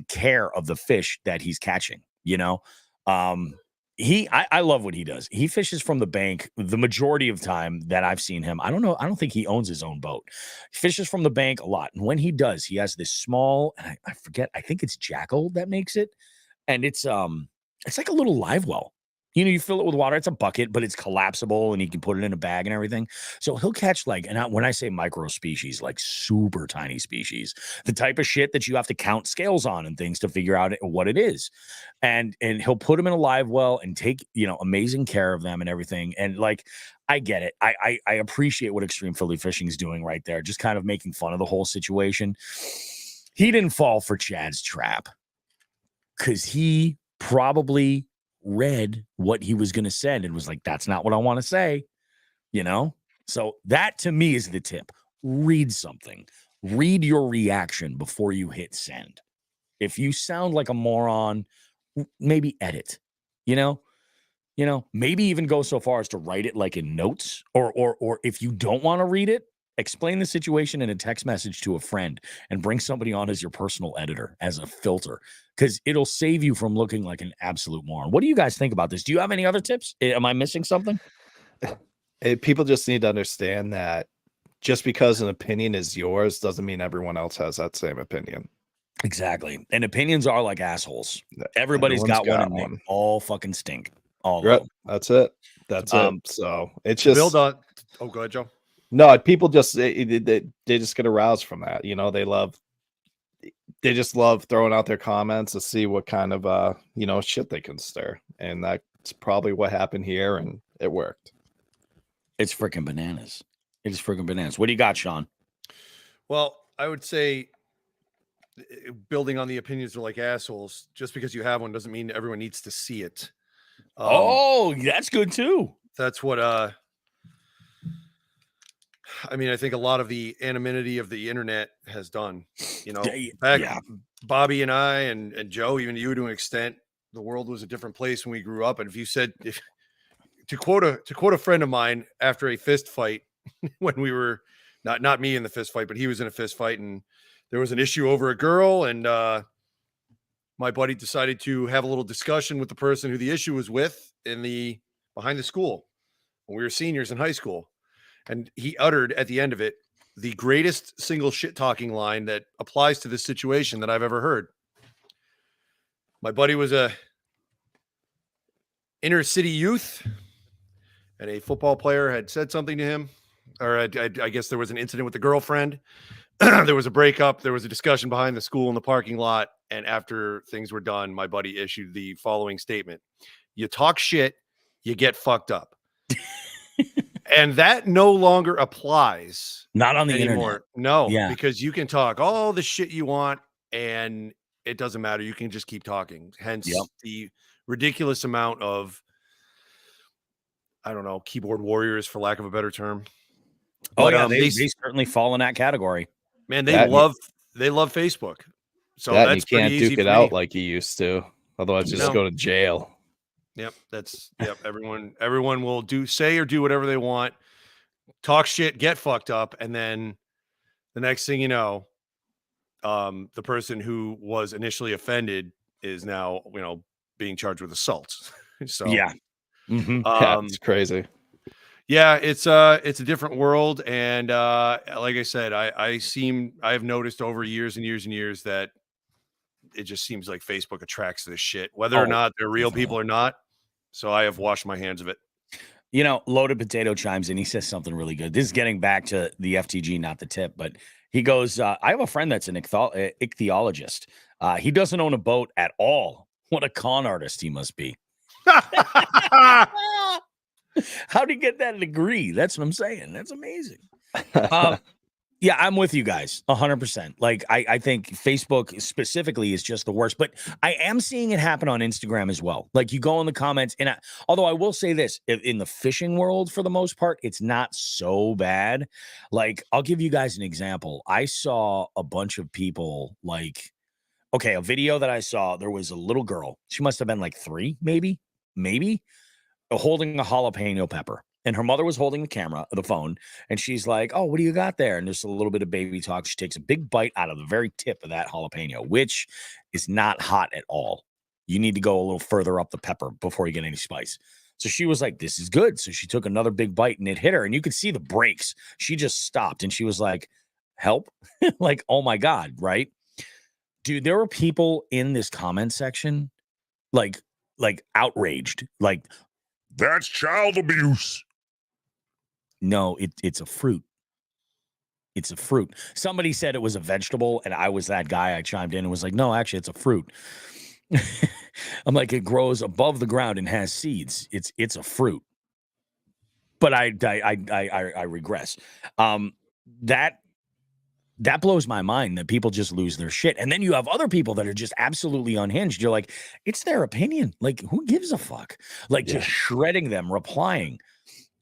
care of the fish that he's catching, you know? I love what he does. He fishes from the bank the majority of time that I've seen him. I don't know. I don't think he owns his own boat. He fishes from the bank a lot. And when he does, he has this small, and I forget, I think it's Jackal that makes it. And it's like a little live well. You know, you fill it with water. It's a bucket, but it's collapsible and you can put it in a bag and everything. So he'll catch like, and when I say micro species, like super tiny species, the type of shit that you have to count scales on and things to figure out what it is. And he'll put them in a live well and take, you know, amazing care of them and everything. And like, I get it. I appreciate what Extreme Philly Fishing is doing right there. Just kind of making fun of the whole situation. He didn't fall for Chad's trap because he probably read what he was going to send and was like, that's not what I want to say, you know? So that to me is the tip. Read something. Read your reaction before you hit send. If you sound like a moron, maybe edit, you know, maybe even go so far as to write it like in notes, or if you don't want to read it, explain the situation in a text message to a friend and bring somebody on as your personal editor, as a filter, because it'll save you from looking like an absolute moron. What do you guys think about this? Do you have any other tips? Am I missing something? People just need to understand that just because an opinion is yours doesn't mean everyone else has that same opinion. Exactly. And opinions are like assholes. Everybody's got one and they all fucking stink. All of them. That's it. That's it. So it's just build on. Oh, go ahead, Joe. No, people just they just get aroused from that. You know, they just love throwing out their comments to see what kind of you know, shit they can stir. And that's probably what happened here, and it worked. It's freaking bananas. It is freaking bananas. What do you got, Sean? Well, I would say building on the opinions are like assholes. Just because you have one doesn't mean everyone needs to see it. That's good too. That's what I mean, I think a lot of the anonymity of the internet has done, you know, Bobby and I and Joe, even you to an extent, the world was a different place when we grew up. And if you said, to quote a friend of mine after a fist fight, when we were not me in the fist fight, but he was in a fist fight and there was an issue over a girl. And my buddy decided to have a little discussion with the person who the issue was with behind the school when we were seniors in high school. And he uttered at the end of it the greatest single shit talking line that applies to this situation that I've ever heard. My buddy was a inner city youth, and a football player had said something to him, or I guess there was an incident with a girlfriend. There was a breakup. There was a discussion behind the school in the parking lot. And after things were done, my buddy issued the following statement: "You talk shit, you get fucked up." And that no longer applies. Not on the anymore. internet. No, Yeah. Because you can talk all the shit you want and it doesn't matter. You can just keep talking. Hence the ridiculous amount of, I don't know, keyboard warriors, for lack of a better term. Oh, but, they certainly fall in that category. Man, they love Facebook. So that's you can't duke it out like you used to. Otherwise, you just go to jail. Yep. Everyone will say or do whatever they want, talk shit, get fucked up. And then the next thing you know, the person who was initially offended is now, being charged with assault. So Yeah. Mm-hmm. Yeah, it's crazy. yeah, it's a different world, and like I said, I've noticed over years and years and years that it just seems like Facebook attracts this shit, whether or not they're real people or not. So I have washed my hands of it. Loaded Potato chimes in. He says something really good. This is getting back to the FTG, not the tip, but he goes, I have a friend that's an ichthyologist. He doesn't own a boat at all. What a con artist he must be. How'd he get that degree? That's what I'm saying. That's amazing. Yeah, I'm with you guys 100%. Like, I think Facebook specifically is just the worst, but I am seeing it happen on Instagram as well. Like, you go in the comments, and although I will say this, in the fishing world, for the most part, it's not so bad. Like, I'll give you guys an example. I saw a bunch of people, like, okay, a video that I saw, there was a little girl. She must have been like 3, maybe, holding a jalapeno pepper. And her mother was holding the phone, and she's like, oh, what do you got there? And there's a little bit of baby talk. She takes a big bite out of the very tip of that jalapeno, which is not hot at all. You need to go a little further up the pepper before you get any spice. So she was like, this is good. So she took another big bite, and it hit her, and you could see the brakes. She just stopped, and she was like, help? Like, oh my God, right? Dude, there were people in this comment section, like outraged, like, that's child abuse. No, it's a fruit. It's a fruit. Somebody said it was a vegetable, and I was that guy. I chimed in and was like, no, actually, it's a fruit. I'm like, it grows above the ground and has seeds. It's a fruit. But I regress. That blows my mind that people just lose their shit. And then you have other people that are just absolutely unhinged. You're like, it's their opinion. Like, who gives a fuck? Like, just shredding them, replying.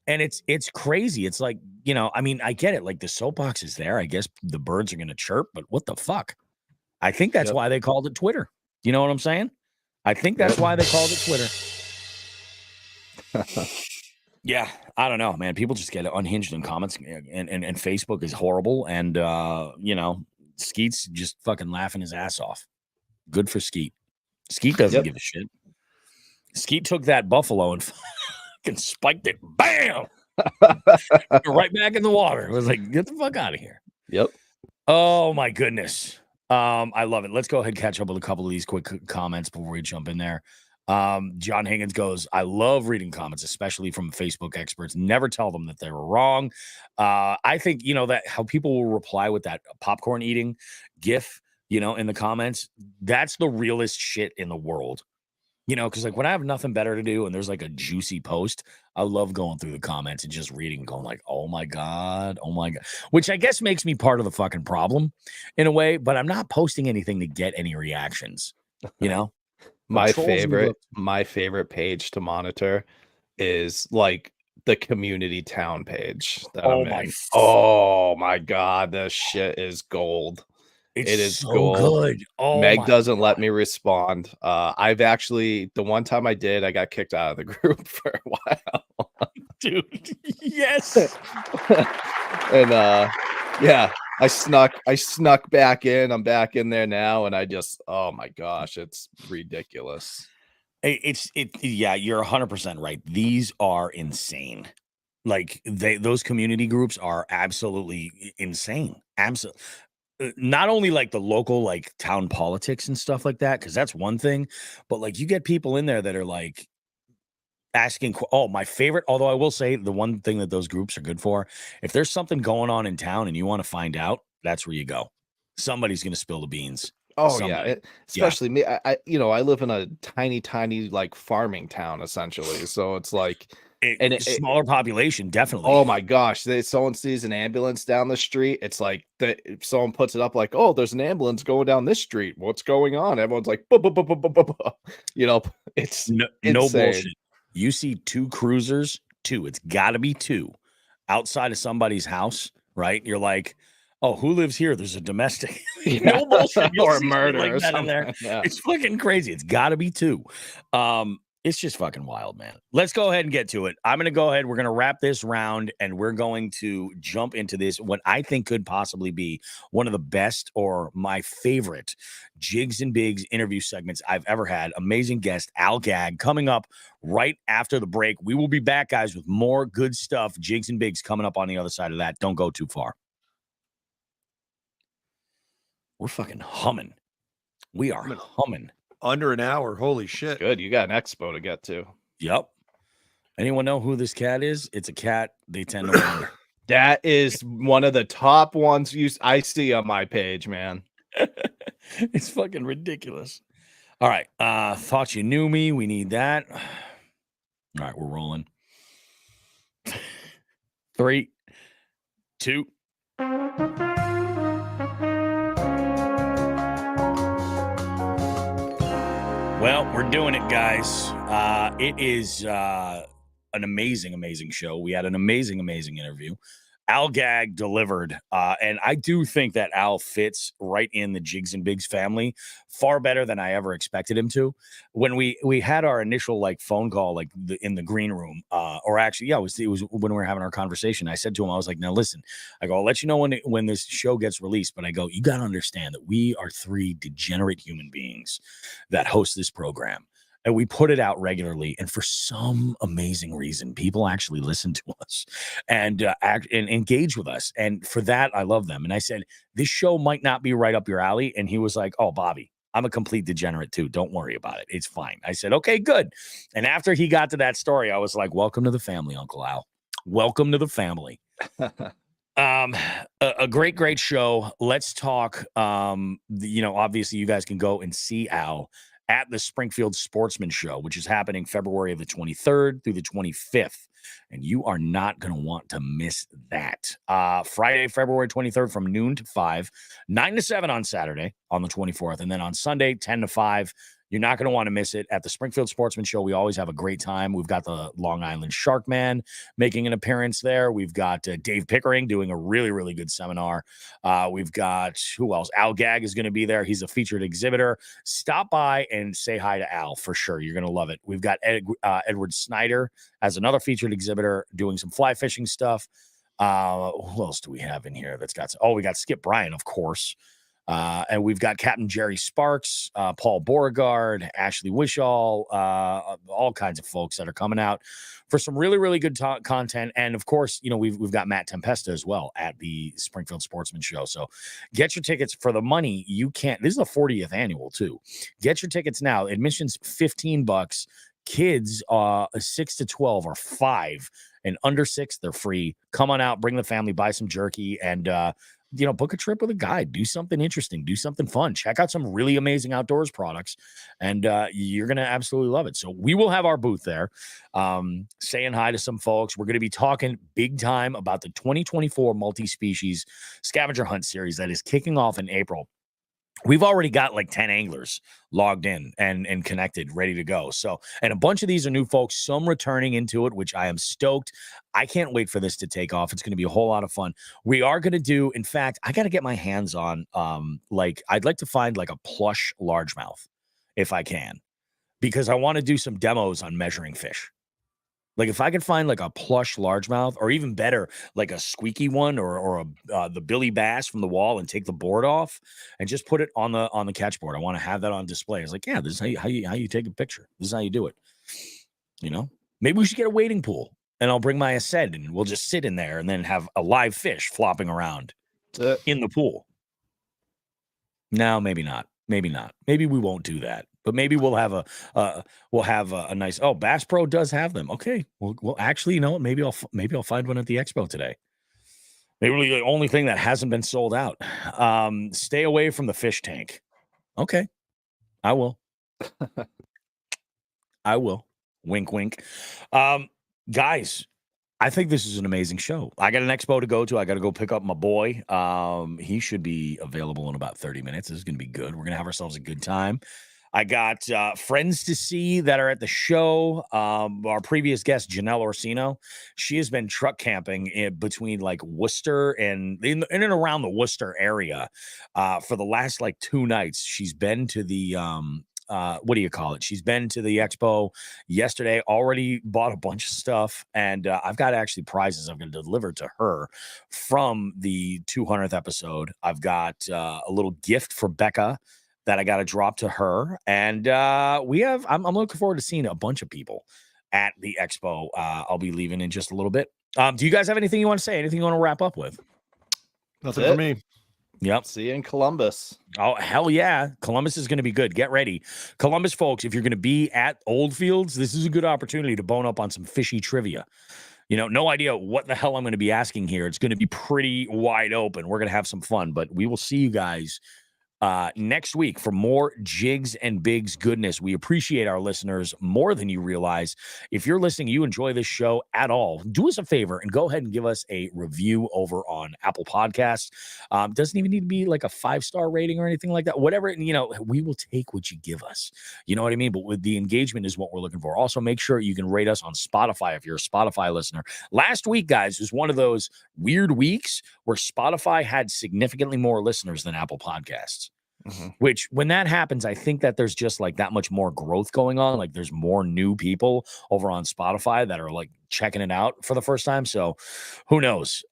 And it's crazy. It's like, I mean, I get it. Like, the soapbox is there. I guess the birds are going to chirp, but what the fuck? I think that's why they called it Twitter. You know what I'm saying? I think that's why they called it Twitter. Yeah, I don't know, man. People just get unhinged in comments, and Facebook is horrible. And, Skeet's just fucking laughing his ass off. Good for Skeet. Skeet doesn't give a shit. Skeet took that buffalo and fucking spiked it. Bam! Right back in the water. It was like, get the fuck out of here. Yep. Oh, my goodness. I love it. Let's go ahead and catch up with a couple of these quick comments before we jump in there. John Higgins goes, I love reading comments, especially from Facebook experts. Never tell them that they were wrong. I think, that how people will reply with that popcorn eating gif, in the comments, that's the realest shit in the world. Because like when I have nothing better to do and there's like a juicy post, I love going through the comments and just reading, going like, oh my God, which I guess makes me part of the fucking problem in a way, but I'm not posting anything to get any reactions, My favorite page to monitor is like the community town page. Oh my God, this shit is gold. It is so gold. Good. Oh, Meg doesn't let me respond. I've actually, the one time I did, I got kicked out of the group for a while. Dude, yes. And I snuck back in. I'm back in there now, and I just, oh my gosh, it's ridiculous. Yeah, you're 100% right. These are insane. Like those community groups are absolutely insane. Absolutely. Not only like the local, like town politics and stuff like that, because that's one thing, but like you get people in there that are like asking, my favorite, although I will say the one thing that those groups are good for, if there's something going on in town and you want to find out, that's where you go. Somebody's going to spill the beans. Oh, especially me. I live in a tiny, like farming town, essentially. So it's like, smaller population, definitely. Oh my gosh, someone sees an ambulance down the street. It's like if someone puts it up like, oh, there's an ambulance going down this street. What's going on? Everyone's like, it's no bullshit. You see 2 cruisers, it's got to be 2 outside of somebody's house, right? You're like, oh, who lives here? There's a domestic. No bullshit. Or murder like or that something. In there. Yeah. It's fucking crazy. It's got to be 2. It's just fucking wild, man. Let's go ahead and get to it. I'm going to go ahead. We're going to wrap this round, and we're going to jump into this, what I think could possibly be one of the best or my favorite Jigs and Bigs interview segments I've ever had. Amazing guest, Al Gag, coming up right after the break. We will be back, guys, with more good stuff. Jigs and Bigs coming up on the other side of that. Don't go too far. We're fucking humming. We are humming. Under an hour. Holy shit. Good. You got an expo to get to. Yep. Anyone know who this cat is? It's a cat. They tend to wander. That is one of the top ones I see on my page, man. It's fucking ridiculous. All right. Thought you knew me. We need that. All right, we're rolling. 3, 2. Well, we're doing it, guys. It is an amazing, amazing show. We had an amazing, amazing interview. Al Gag delivered, and I do think that Al fits right in the Jigs and Bigs family far better than I ever expected him to. When we had our initial phone call, in the green room, or actually, yeah, it was when we were having our conversation. I said to him, I was like, "Now listen, I go, I'll let you know when this show gets released, but I go, you got to understand that we are 3 degenerate human beings that host this program." And we put it out regularly, and for some amazing reason, people actually listen to us and and engage with us. And for that, I love them. And I said, this show might not be right up your alley. And he was like, "Oh, Bobby, I'm a complete degenerate too. Don't worry about it. It's fine." I said, "Okay, good." And after he got to that story, I was like, "Welcome to the family, Uncle Al. Welcome to the family." A great show. Let's talk. Obviously, you guys can go and see Al at the Springfield Sportsman Show, which is happening February of the 23rd through the 25th. And you are not going to want to miss that. Friday, February 23rd from noon to 5, 9 to 7 on Saturday on the 24th. And then on Sunday, 10 to 5. You're not going to want to miss it. At the Springfield Sportsman Show, we always have a great time. We've got the Long Island Shark Man making an appearance there. We've got Dave Pickering doing a really, really good seminar. We've got, who else? Al Gag is going to be there. He's a featured exhibitor. Stop by and say hi to Al for sure. You're going to love it. We've got Edward Snyder as another featured exhibitor doing some fly fishing stuff. Who else do we have in here that's got? We got Skip Bryan, of course. And we've got Captain Jerry Sparks, Paul Beauregard, Ashley Wishall, all kinds of folks that are coming out for some really, really good content. And of course, we've got Matt Tempesta as well at the Springfield Sportsman Show. So get your tickets for the money. You can't. This is the 40th annual too. Get your tickets now. Admission's $15. Kids 6 to 12 are $5, and under 6 they're free. Come on out, bring the family, buy some jerky, and book a trip with a guide. Do something interesting. Do something fun. Check out some really amazing outdoors products, and you're going to absolutely love it. So we will have our booth there, saying hi to some folks. We're going to be talking big time about the 2024 multi-species scavenger hunt series that is kicking off in April. We've already got 10 anglers logged in and connected, ready to go. So, and a bunch of these are new folks, some returning into it, which I am stoked. I can't wait for this to take off. It's going to be a whole lot of fun. We are going to do, in fact, I got to get my hands on, I'd like to find a plush largemouth if I can, because I want to do some demos on measuring fish. If I could find a plush largemouth, or even better, a squeaky one, or the Billy Bass from the wall, and take the board off and just put it on the catch board. I want to have that on display. It's yeah, this is how you take a picture. This is how you do it. Maybe we should get a wading pool, and I'll bring my Ascend, and we'll just sit in there and then have a live fish flopping around in the pool. No, maybe not. Maybe not. Maybe we won't do that. But maybe we'll have a nice. Oh, Bass Pro does have them. Okay. Well, actually, maybe I'll find one at the expo today. Maybe the only thing that hasn't been sold out. Stay away from the fish tank. Okay, I will. I will. Wink, wink. Guys, I think this is an amazing show. I got an expo to go to. I got to go pick up my boy. He should be available in about 30 minutes. This is going to be good. We're going to have ourselves a good time. I got friends to see that are at the show. Our previous guest, Janelle Orsino, she has been truck camping between Worcester and in and around the Worcester area for the last 2 nights. She's been to the what do you call it? She's been to the expo yesterday, already bought a bunch of stuff, and I've got actually prizes I'm going to deliver to her from the 200th episode. I've got a little gift for Becca that I got to drop to her, and I'm looking forward to seeing a bunch of people at the expo. I'll be leaving in just a little bit. Do you guys have anything you want to say? Anything you want to wrap up with? Nothing for me. Yep. See you in Columbus. Oh, hell yeah. Columbus is going to be good. Get ready. Columbus, folks, if you're going to be at Oldfields, this is a good opportunity to bone up on some fishy trivia. You know, no idea what the hell I'm going to be asking here. It's going to be pretty wide open. We're going to have some fun, but we will see you guys next week for more Jigs and Bigs goodness. We appreciate our listeners more than you realize. If you're listening, you enjoy this show at all, do us a favor and go ahead and give us a review over on Apple Podcasts. Doesn't even need to be like a 5-star rating or anything like that. Whatever, you know, we will take what you give us. You know what I mean? But with the engagement is what we're looking for. Also, make sure you can rate us on Spotify if you're a Spotify listener. Last week, guys, was one of those weird weeks where Spotify had significantly more listeners than Apple Podcasts. Mm-hmm. Which, when that happens, I think that there's just like that much more growth going on. Like there's more new people over on Spotify that are like checking it out for the first time. So who knows?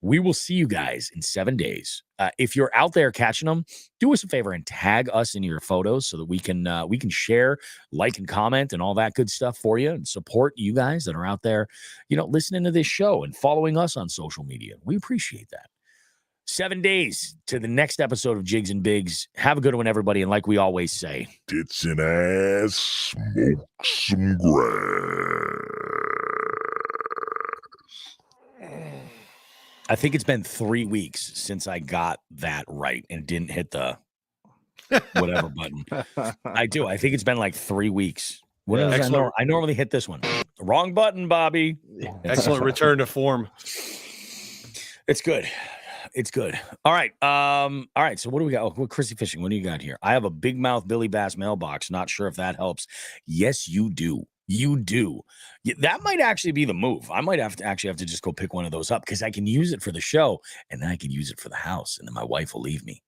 We will see you guys in 7 days. If you're out there catching them, do us a favor and tag us in your photos so that we can share, like, and comment and all that good stuff for you and support you guys that are out there, you know, listening to this show and following us on social media. We appreciate that. 7 days to the next episode of Jigs and Bigs. Have a good one, everybody. And like we always say, tits and ass, smoke some grass. I think it's been 3 weeks since I got that right and didn't hit the whatever button. I do. I think it's been like 3 weeks. I normally hit this one. Wrong button, Bobby. Excellent return to form. It's good. It's good. All right. All right. So what do we got? Oh, Chrissy Fishing. What do you got here? I have a big mouth Billy Bass mailbox. Not sure if that helps. Yes, you do. You do. That might actually be the move. I might have to just go pick one of those up because I can use it for the show and then I can use it for the house and then my wife will leave me.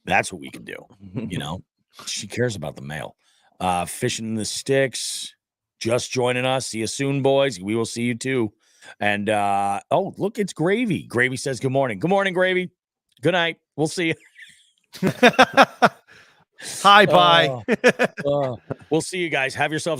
That's what we can do. You know, she cares about the mail. Fishing the Sticks. Just joining us. See you soon, boys. We will see you too. And oh, look, it's Gravy. Gravy says good morning. Good morning, Gravy. Good night. We'll see you. Hi, bye. We'll see you guys. Have yourselves